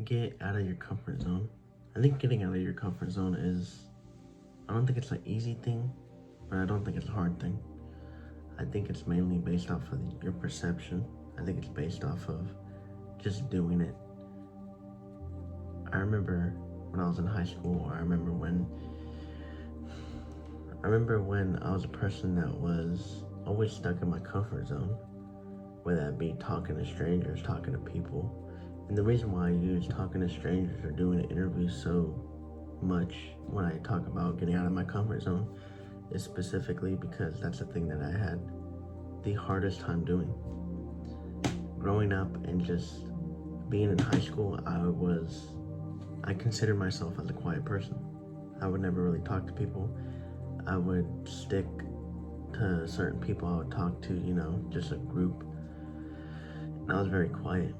get out of your comfort zone. I think getting out of your comfort zone I don't think it's an easy thing, but I don't think it's a hard thing. I think it's mainly based off of your perception. I think it's based off of just doing it. I remember when I was in high school, or I remember when I was a person that was always stuck in my comfort zone, whether that be talking to strangers, talking to people. And the reason why I use talking to strangers or doing interviews so much when I talk about getting out of my comfort zone is specifically because that's the thing that I had the hardest time doing. Growing up and just being in high school, I considered myself as a quiet person. I would never really talk to people. I would stick to certain people I would talk to, just a group. And I was very quiet.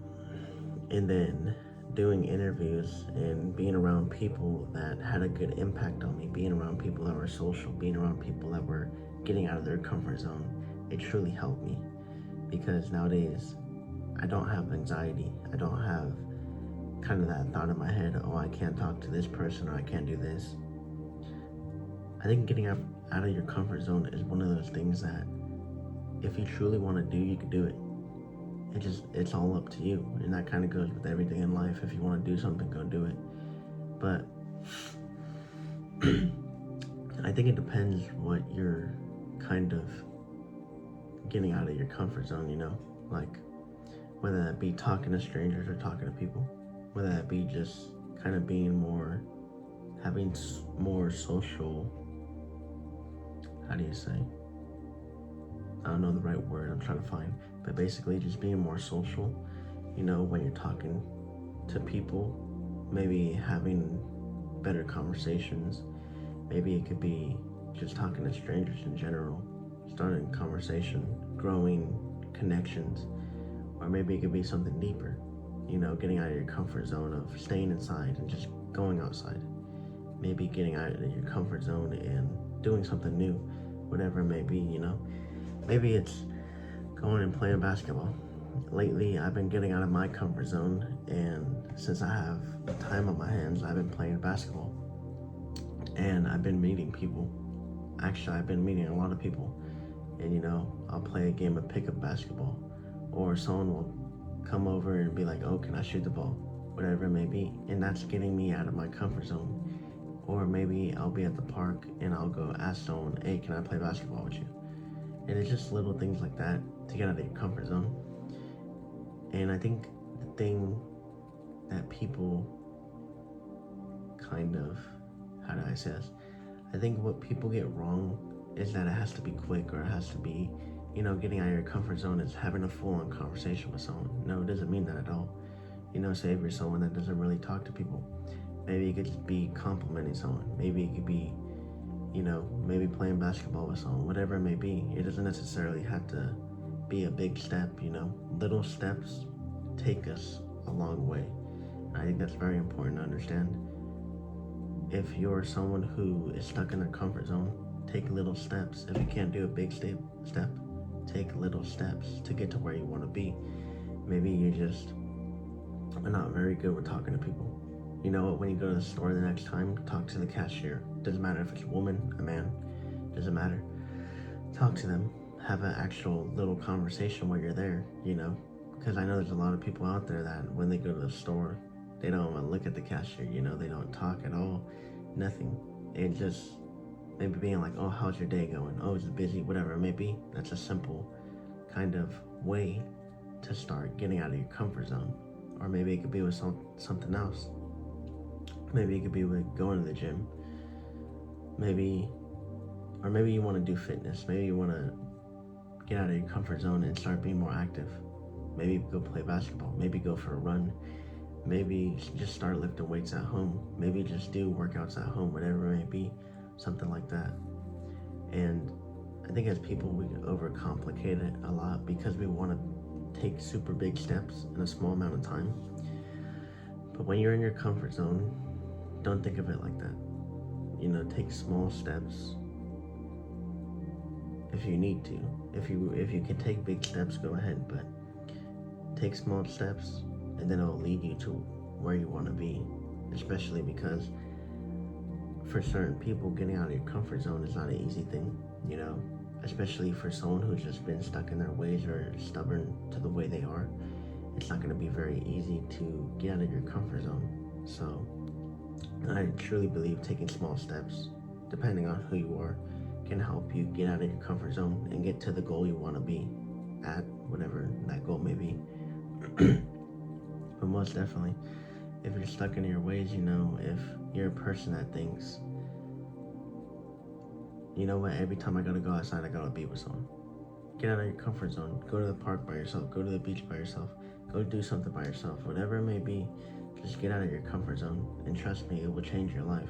And then doing interviews and being around people that had a good impact on me, being around people that were social, being around people that were getting out of their comfort zone, it truly helped me. Because nowadays, I don't have anxiety. I don't have kind of that thought in my head, oh, I can't talk to this person or I can't do this. I think getting out of your comfort zone is one of those things that if you truly want to do, you can do it. It's all up to you. And that kind of goes with everything in life. If you want to do something, go do it. But I think it depends what you're kind of getting out of your comfort zone, like whether that be talking to strangers or talking to people, whether that be just kind of having more social, how do you say? I don't know the right word I'm trying to find, but basically just being more social, when you're talking to people, maybe having better conversations. Maybe it could be just talking to strangers in general, starting a conversation, growing connections, or maybe it could be something deeper, getting out of your comfort zone of staying inside and just going outside. Maybe getting out of your comfort zone and doing something new, whatever it may be, Maybe it's going and playing basketball. Lately, I've been getting out of my comfort zone, and since I have time on my hands, I've been playing basketball. And I've been meeting people. Actually, I've been meeting a lot of people. And, I'll play a game of pickup basketball, or someone will come over and be like, oh, can I shoot the ball? Whatever it may be. And that's getting me out of my comfort zone. Or maybe I'll be at the park and I'll go ask someone, hey, can I play basketball with you? And it's just little things like that to get out of your comfort zone. And I think the thing that people kind of, how do I say this? I think what people get wrong is that it has to be quick, or it has to be, getting out of your comfort zone is having a full-on conversation with someone. No, it doesn't mean that at all. Say if you're someone that doesn't really talk to people, maybe it could just be complimenting someone. Maybe it could be maybe playing basketball with someone, whatever it may be. It doesn't necessarily have to be a big step, Little steps take us a long way. I think that's very important to understand. If you're someone who is stuck in their comfort zone, take little steps. If you can't do a big step, take little steps to get to where you want to be. Maybe you just are not very good with talking to people. When you go to the store the next time, talk to the cashier. Doesn't matter if it's a woman, a man, doesn't matter. Talk to them. Have an actual little conversation while you're there, because I know there's a lot of people out there that when they go to the store, they don't want to look at the cashier, they don't talk at all, nothing. It just maybe being like, oh, how's your day going? Oh, is it busy? Whatever it may be. That's a simple kind of way to start getting out of your comfort zone. Or maybe it could be with something else. Maybe it could be with going to the gym. Maybe you want to do fitness. Maybe you want to get out of your comfort zone and start being more active. Maybe go play basketball. Maybe go for a run. Maybe just start lifting weights at home. Maybe just do workouts at home, whatever it may be. Something like that. And I think as people, we overcomplicate it a lot because we want to take super big steps in a small amount of time. But when you're in your comfort zone, don't think of it like that. Take small steps if you need to. If you can take big steps, go ahead, but take small steps, and then it'll lead you to where you want to be, especially because for certain people, getting out of your comfort zone is not an easy thing, you know, especially for someone who's just been stuck in their ways or stubborn to the way they are. It's not going to be very easy to get out of your comfort zone. So I truly believe taking small steps, depending on who you are, can help you get out of your comfort zone and get to the goal you want to be at, whatever that goal may be. But most definitely, if you're stuck in your ways, you know, if you're a person that thinks, you know what, every time I gotta go outside, I gotta be with someone. Get out of your comfort zone. Go to the park by yourself. Go to the beach by yourself. Go do something by yourself. Whatever it may be, just get out of your comfort zone. And trust me, it will change your life,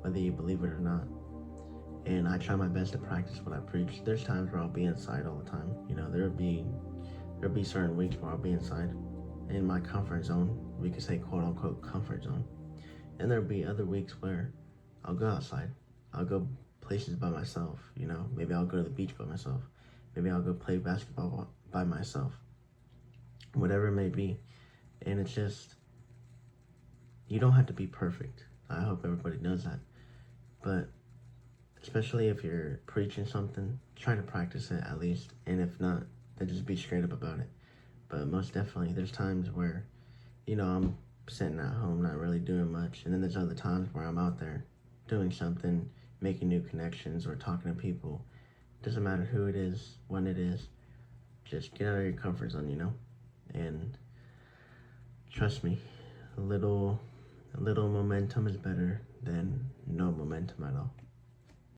whether you believe it or not. And I try my best to practice what I preach. There's times where I'll be inside all the time. You know, there'll be certain weeks where I'll be inside in my comfort zone. We could say quote unquote comfort zone. And there'll be other weeks where I'll go outside. I'll go places by myself, you know. Maybe I'll go to the beach by myself. Maybe I'll go play basketball by myself. Whatever it may be. And it's just, you don't have to be perfect. I hope everybody knows that. But especially if you're preaching something, try to practice it at least. And if not, then just be straight up about it. But most definitely, there's times where, you know, I'm sitting at home not really doing much. And then there's other times where I'm out there doing something, making new connections or talking to people. Doesn't matter who it is, when it is. Just get out of your comfort zone, you know? And trust me, a little momentum is better than no momentum at all.